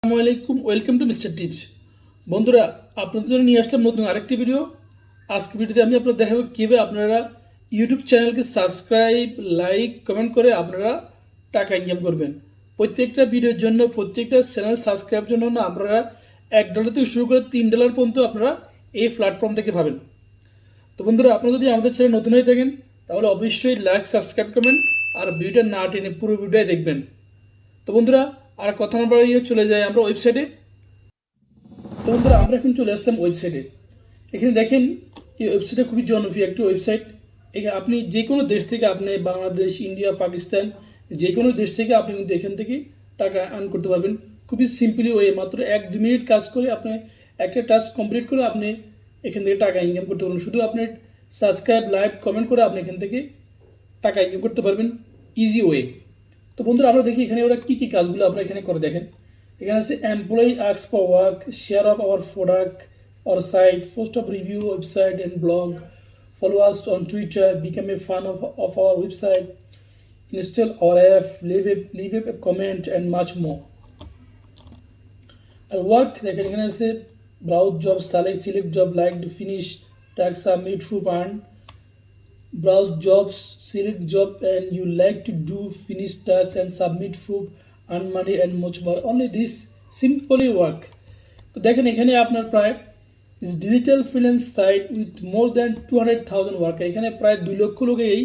আসসালামু আলাইকুম, welcome to mister tips. বন্ধুরা, আপনাদের জন্য নিয়ে আসলাম নতুন আরেকটি ভিডিও। আজকে ভিডিওতে আমি আপনাদের দেখাবো কীভাবে আপনারা ইউটিউব চ্যানেলকে সাবস্ক্রাইব, লাইক, কমেন্ট করে আপনারা টাকা ইনকাম করবেন। প্রত্যেকটা ভিডিওর জন্য, প্রত্যেকটা চ্যানেল সাবস্ক্রাইবের জন্য না আপনারা $1 থেকে শুরু করে $3 পর্যন্ত আপনারা এই প্ল্যাটফর্ম থেকে পাবেন। তো বন্ধুরা, আপনারা যদি আমাদের চ্যানেল নতুন হয়ে থাকেন তাহলে অবশ্যই লাইক, সাবস্ক্রাইব করবেন আর ভিডিওটা না টেনে পুরো ভিডিওটাই দেখবেন। তো বন্ধুরা, আর কথা না বাড়িয়ে চলে যাই আমরা ওয়েবসাইটে। তো বন্ধুরা, আমরা এখন চলে আসলাম ওয়েবসাইটে। এখানে দেখেন, এই ওয়েবসাইটে খুবই জনপ্রিয় একটি ওয়েবসাইট। এখানে আপনি যে কোনো দেশ থেকে, আপনি বাংলাদেশ, ইন্ডিয়া, পাকিস্তান, যে কোনো দেশ থেকে আপনি কিন্তু এখান থেকে টাকা আর্ন করতে পারবেন খুবই সিম্পলি ওয়ে। মাত্র 1-2 মিনিট কাজ করে আপনি একটা টাস্ক কমপ্লিট করে আপনি এখান থেকে টাকা ইনকাম করতে পারবেন। শুধু আপনি সাবস্ক্রাইব, লাইক, কমেন্ট করে আপনি এখান থেকে টাকা ইনকাম করতে পারবেন ইজি ওয়ে। তো বন্ধুরা, আমরা দেখি এখানে ওরা কী কী কাজগুলো আমরা এখানে করে দেখেন। এখানে আছে employee ask for work, share of our product or site, post of review website and blog, follow us on Twitter, become a fan of our website, install our app, leave a comment and much more. আর work দেখেন, এখানে আছে browse job, select job, like to finish, task submit, proof earn, browse jobs, select job and you like to do, finish tasks and submit proof, earn money and much more. Only this simply work. তো দেখেন, এখানে আপনার প্রায় is digital freelance site with more than 200,000 worker. এখানে প্রায় 2 লক্ষ লোক এই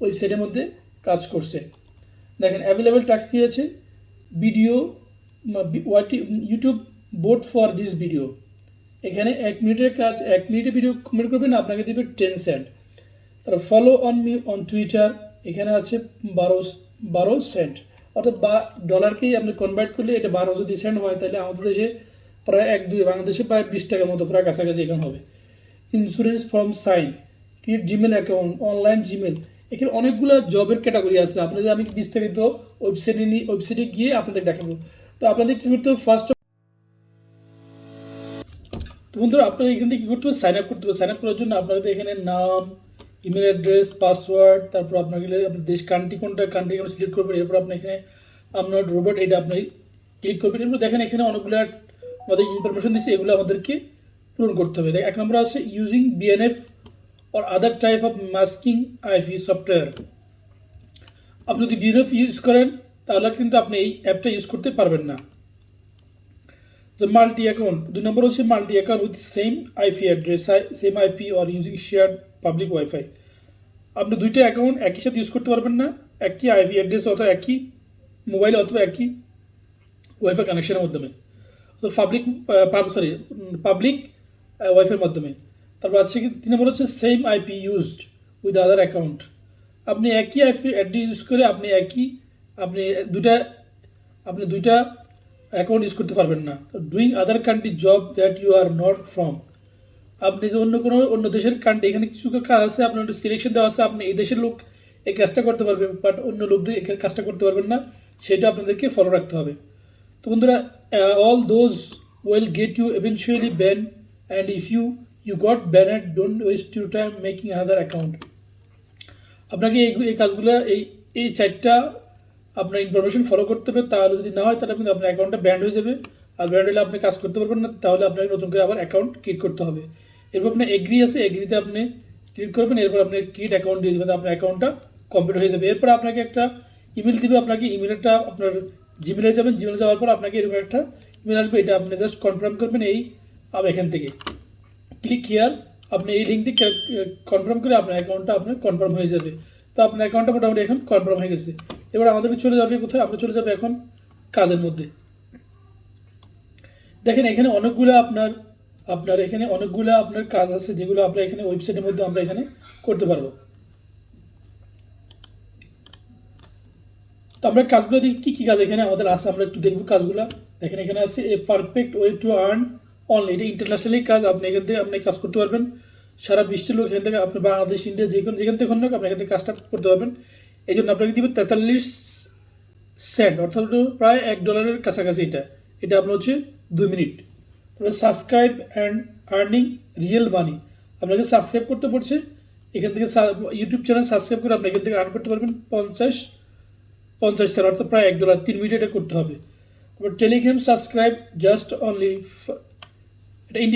ওয়েবসাইটের মধ্যে কাজ করছে। দেখেন অ্যাভেলেবেল টাস্ক কী আছে, video, YouTube boat for this video. এখানে 1 মিনিটের কাজ, 1 মিনিটের ভিডিও কমেন্ট করবেন, আপনাকে দেবে 10 সেন্ট। তারপর follow on me on Twitter, এখানে আছে 12 সেন্ট, অর্থাৎ ডলারকেই আপনি কনভার্ট করলে এটা 12 যদি সেন্ট হয় তাহলে আমাদের দেশে প্রায় বাংলাদেশে প্রায় 20 টাকার মতো প্রায় কাছাকাছি এখানে হবে। Insurance form sign, create Gmail account, online Gmail. এখানে অনেকগুলো জবের ক্যাটাগরি আছে। আপনাদের আমি বিস্তারিত ওয়েবসাইটে গিয়ে আপনাদের দেখাবো। তো আপনাদের কী করতে হবে, ফার্স্ট তো বন্ধুরা, আপনারা এখান থেকে কী করতে হবে, সাইন আপ করতে হবে। সাইন আপ করার জন্য আপনাদের এখানে নাম, ইমেল অ্যাড্রেস, পাসওয়ার্ড, তারপর আপনাকে আপনার দেশ কান্ট্রি কোনটা, কান্ট্রি আপনি সিলেক্ট করবেন। এরপর আপনি এখানে আপনার রোবট এটা আপনি ক্লিক করবেন। এরপর দেখেন এখানে অনেকগুলো আমাদের ইনফরমেশন দিচ্ছে, এগুলো আমাদেরকে পূরণ করতে হবে। 1 নম্বর আছে using BNF or other type of masking IP software. আপনি যদি বিএনএফ ইউজ করেন তাহলে কিন্তু আপনি এই অ্যাপটা ইউজ করতে পারবেন না। তো মাল্টি অ্যাকাউন্ট, 2 নম্বর হচ্ছে multi account with same IP address, same IP or using shared public wifi. আপনি 2টা অ্যাকাউন্ট একই সাথে ইউজ করতে পারবেন না, একই আইপি অ্যাড্রেস অথবা একই মোবাইল অথবা একই ওয়াইফাই কানেকশনের মাধ্যমে, তো পাবলিক ওয়াইফাইয়ের মাধ্যমে। তারপর আছে কি 3 নম্বর হচ্ছে same IP used with other account. আপনি একই আইপি অ্যাড্রেস ইউজ করে আপনি দুইটা অ্যাকাউন্ট ইউজ করতে পারবেন না। Doing other country job that you are not from. আপনি যে অন্য দেশের কান্ট্রি, এখানে কিছু কাজ আছে, আপনার সিলেকশন দেওয়া আছে, আপনি এই দেশের লোক এই কাজটা করতে পারবেন, বাট অন্য লোকদের এখানে কাজটা করতে পারবেন না, সেটা আপনাদেরকে ফলো রাখতে হবে। তো বন্ধুরা, all those will get you eventually ban and if you got banned don't waste your time making other account. আপনাকে এই কাজগুলো এই 4টা আপনার ইনফরমেশন ফলো করতে হবে। তাহলে যদি না হয় তাহলে কিন্তু আপনার অ্যাকাউন্টটা ব্যান্ড হয়ে যাবে। আর ব্যান্ড হলে আপনি কাজ করতে পারবেন না, তাহলে আপনাকে নতুন করে আবার অ্যাকাউন্ট ক্রিয়েট করতে হবে। এরপর আপনার এগ্রি আছে, এগ্রিতে আপনি ক্লিক করবেন। এরপর আপনি ক্রিয়েট অ্যাকাউন্ট দিয়ে দেবেন, আপনার অ্যাকাউন্টটা কমপ্লিট হয়ে যাবে। এরপর আপনাকে একটা ইমেল দিবে, আপনাকে ইমেলটা আপনার জিমেলে যাবেন। জিমেলে যাওয়ার পর আপনাকে এরকম একটা ইমেল আসবে, এটা আপনি জাস্ট কনফার্ম করবেন। এখান থেকে ক্লিক হিয়ার, আপনি এই লিঙ্কটি কনফার্ম করে আপনার অ্যাকাউন্টটা আপনার কনফার্ম হয়ে যাবে। তো আপনার অ্যাকাউন্টটা মোটামুটি এখন কনফার্ম হয়ে গেছে। এবার আমাদেরকে চলে যাবে কোথায়, আমরা চলে যাবে এখন কাজের মধ্যে। দেখেন এখানে অনেকগুলো আপনার কাজ আছে, যেগুলো আমরা এখানে ওয়েবসাইটের মধ্যে আমরা এখানে করতে পারবো। তো আমরা কাজগুলো দেখি কী কী কাজ এখানে আমাদের আছে, আমরা একটু দেখবো কাজগুলো। দেখেন এখানে আছে এ perfect way to earn only. এটা ইন্টারন্যাশনালি কাজ, আপনি এখান থেকে আপনি কাজ করতে পারবেন। সারা বিশ্বের লোক এখান থেকে, আপনি বাংলাদেশ, ইন্ডিয়া, যেখান থেকে হোক আপনি এখান থেকে কাজটা করতে পারবেন। এই জন্য আপনাকে দিবে 43 সেন্ট, অর্থাৎ প্রায় $1 কাছাকাছি। এটা আপনার হচ্ছে 2 মিনিট। তারপরে সাবস্ক্রাইব অ্যান্ড আর্নিং রিয়েল মানি, আপনাকে সাবস্ক্রাইব করতে পড়ছে। এখান থেকে ইউটিউব চ্যানেল সাবস্ক্রাইব করে আপনি এখান থেকে আর্ন করতে পারবেন 50 সেন্ট, অর্থাৎ প্রায় $1। 3 মিনিট এটা করতে হবে। টেলিগ্রাম সাবস্ক্রাইব জাস্ট অনলি,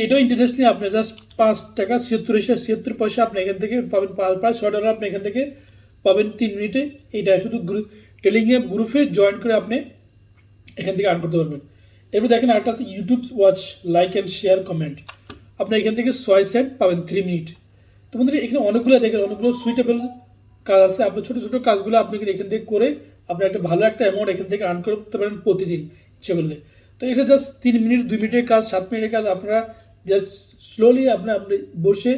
এটাও ইন্টারন্যাশনালি আপনি জাস্ট 5 টাকা 77 পয়সা আপনি এখান থেকে পাবেন, প্রায় $6 আপনি এখান থেকে পাবেন 3 মিনিটে। এইটা শুধু টেলিগ্রাম গ্রুপে জয়েন করে আপনি এখান থেকে আর্ন করতে পারবেন। এরপর দেখেন আরেকটা আছে YouTube watch like and share comment, আপনি এখান থেকে 6 সেন্ট পাবেন 3 মিনিট। তো বন্ধুরা এখানে অনেকগুলো দেখেন, অনেকগুলো সুইটেবল কাজ আছে। আপনি ছোটো ছোটো কাজগুলো আপনি এখান থেকে করে আপনি একটা ভালো একটা অ্যামাউন্ট এখান থেকে আর্ন করতে পারেন প্রতিদিন ইচ্ছে করলে। তো এটা জাস্ট 3 মিনিট 2 মিনিটের কাজ, 7 মিনিটের কাজ, আপনারা জাস্ট স্লোলি আপনি বসে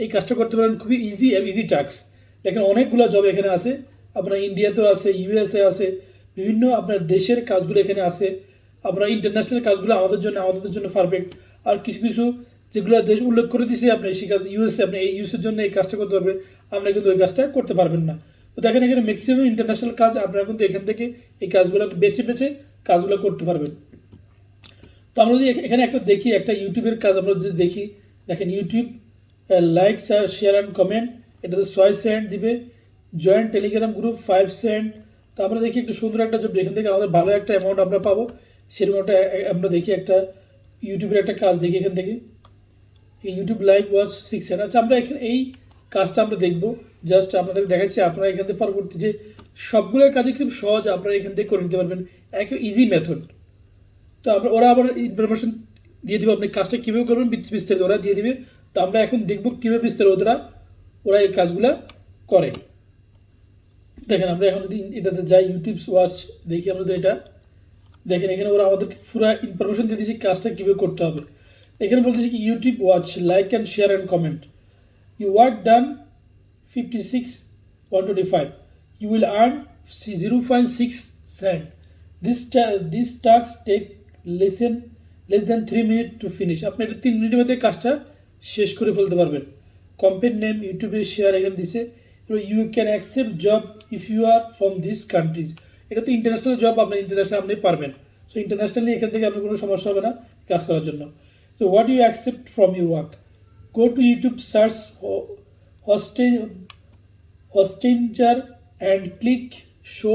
এই কাজটা করতে পারেন। খুবই ইজি টাস্ক। দেখেন অনেকগুলো জব এখানে আছে, আপনার ইন্ডিয়াতেও আছে, ইউএসএ আছে, বিভিন্ন আপনার দেশের কাজগুলো এখানে আছে। আপনার ইন্টারন্যাশনাল কাজগুলো আমাদের জন্য পারফেক্ট। আর কিছু কিছু যেগুলো দেশ উল্লেখ করে দিয়েছে আপনি সেই কাজ ইউএসএ, আপনি এই ইউএসের জন্য এই কাজটা করতে পারবেন, আপনারা কিন্তু ওই কাজটা করতে পারবেন না। তো দেখেন এখানে ম্যাক্সিমাম ইন্টারন্যাশনাল কাজ, আপনারা কিন্তু এখান থেকে এই কাজগুলো বেছে বেছে কাজগুলো করতে পারবেন। তো আমরা যদি এখানে একটা দেখি, একটা ইউটিউবের কাজ আমরা যদি দেখি, দেখেন YouTube like share and comment, এটাতে 6 সেন্ট দিবে। Joint Telegram group 5 cent. তো আমরা দেখি একটু সুন্দর একটা জব, এখান থেকে আমাদের ভালো একটা অ্যামাউন্ট আমরা পাবো, সেরকমটা আমরা দেখি একটা ইউটিউবের একটা কাজ দেখি এখান থেকে। YouTube like watch 6 cent. আচ্ছা আমরা এখানে এই কাজটা আমরা দেখবো, জাস্ট আপনাদের দেখাচ্ছি। আপনারা এখান থেকে পরবর্তী যে সবগুলোর কাজে খুব সহজ, আপনারা এখান থেকে করে নিতে পারবেন, এক ইজি মেথড। তো ওরা আবার ইনফরমেশন দিয়ে দেবে আপনি কাজটা কীভাবে করবেন, বিস্তারিত ওরা দিয়ে দিবে। তো আমরা এখন দেখব কীভাবে বিস্তারিত ওরা এই কাজগুলো করে। দেখেন আমরা এখন যদি এটাতে যাই, ইউটিউব ওয়াচ দেখি আমরা, এটা দেখেন এখানে ওরা আমাদেরকে পুরো ইনফরমেশন দিয়ে দিয়েছে কাজটা কীভাবে করতে হবে। এখানে বলতেছি কি YouTube watch like and share and comment, you work done 56,125, you will earn 0.6 cent. This task take less than 3 minutes to finish. আপনি এটা 3 মিনিটের মধ্যে কাজটা শেষ করে ফেলতে পারবেন। কোম্পানি নেম ইউটিউবে শেয়ার এখানে দিছে। You can accept job if you are from this countries. এটা তো ইন্টারন্যাশনাল জব, আপনার ইন্টারন্যাশনাল আপনি পারবেন। সো ইন্টারন্যাশনালি এখান থেকে আপনার কোনো সমস্যা হবে না কাজ করার জন্য। So what you accept from your work, go to YouTube search Hostinger and click show.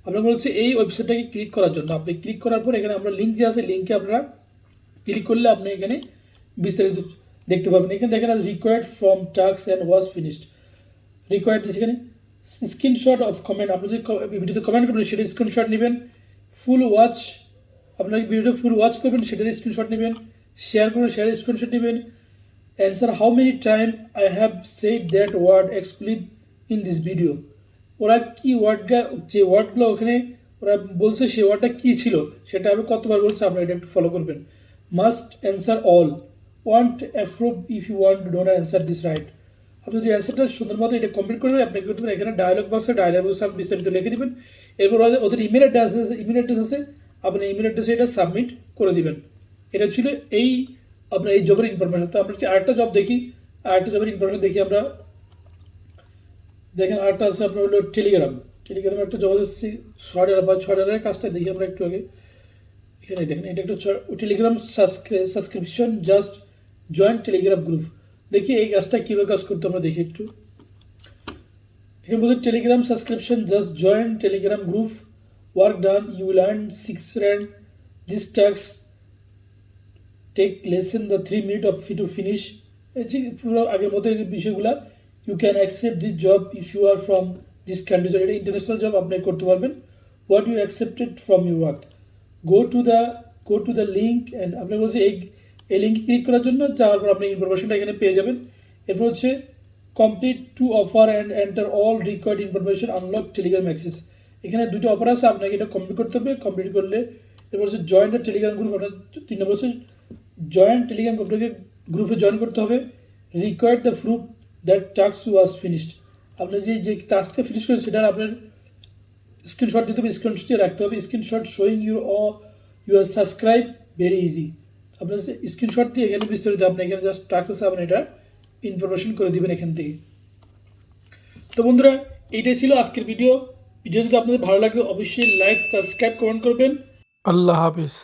আমরা বলছি এই ওয়েবসাইটটাকে ক্লিক করার জন্য, আপনি ক্লিক করার পর এখানে আমরা লিঙ্ক যে আছে, লিঙ্কে আপনারা ক্লিক করলে আপনি এখানে বিস্তারিত দেখতে পাবেন। এখানে দেখেন required from task and was finished, required দিচ্ছে এখানে স্ক্রিনশট অফ কমেন্ট। আপনি যদি ভিডিওতে কমেন্ট করবেন সেটা স্ক্রিনশট নেবেন। ফুল ওয়াচ, আপনার ভিডিওটা ফুল ওয়াচ করবেন সেটার স্ক্রিনশট নেবেন। শেয়ার করবেন সেটার স্ক্রিনশট নেবেন। Answer how many time I have said that word exclusive in this video. ওরা কি ওয়ার্ডটা, যে ওয়ার্ডগুলো ওখানে ওরা বলছে সেই ওয়ার্ডটা কী ছিল সেটা আমি কতবার বলছি, আপনারা এটা একটু ফলো করবেন। Must answer all, want approve if you want don't answer this right. আপনি যদি অ্যান্সারটা সুন্দর মতো এটা কমপ্লিট করবেন, আপনি করতে পারেন এখানে ডায়লগ বক্সে আপনি বিস্তারিত লিখে দেবেন। এরপর ওদের ইমেল অ্যাড্রেস আছে, আপনি ইমেল অ্যাড্রেসে এটা সাবমিট করে দিবেন। এটা ছিল এই আপনার এই জবের ইনফরমেশন। তো আমরা আরেকটা জব দেখি, আরেকটা জবের ইনফরমেশন দেখি আমরা। দেখেন আরেকটা আছে আপনার হলো টেলিগ্রামে একটা জব আছে $6 কাজটা দেখি আমরা একটু আগে। এখানে দেখেন এটা একটা Telegram subscription just join Telegram group. দেখি এই কাজটা কীভাবে কাজ করতে আমরা দেখি একটু। এখানে বলছে Telegram subscription just join Telegram group, work done, you will earn 6 cent. This task take less than 3 minute of to finish. এই যে পুরো আগের মতো এই বিষয়গুলো। You can accept this job if you are from this countries. এটা international job, আপনি করতে পারবেন। What you accepted from your work, go to the link and আপনি বলছে এই লিঙ্কে ক্লিক করার জন্য, যাওয়ার পর আপনি ইনফরমেশনটা এখানে পেয়ে যাবেন। এরপর হচ্ছে complete to offer and enter all required information, unlock Telegram access. এখানে দুটো অফার আছে, আপনাকে এটা কমপ্লিট করতে হবে। কমপ্লিট করলে এরপর হচ্ছে জয়েন দ্য টেলিগ্রাম গ্রুপ, আপনার 3 নম্বর হচ্ছে জয়েন টেলিগ্রাম গ্রুপে জয়েন করতে হবে। Required the proof that task was finished, আপনি যে টাস্কটা ফিনিশ করেন সেটার আপনার স্ক্রিনশট দিতে হবে, স্ক্রিনশট রাখতে হবে। Screenshot showing your subscribe very easy, আপনার স্ক্রিনশট দিয়ে এখানে বিস্তারিত আপনি এখানে জাস্ট টাস্ক আছে, আপনি এটা ইনফরমেশন করে দিবেন এখান থেকে। তো বন্ধুরা এইটাই ছিল আজকের ভিডিও যদি আপনাদের ভালো লাগে অবশ্যই লাইক সাবস্ক্রাইব কমেন্ট করবেন। আল্লাহ হাফিজ।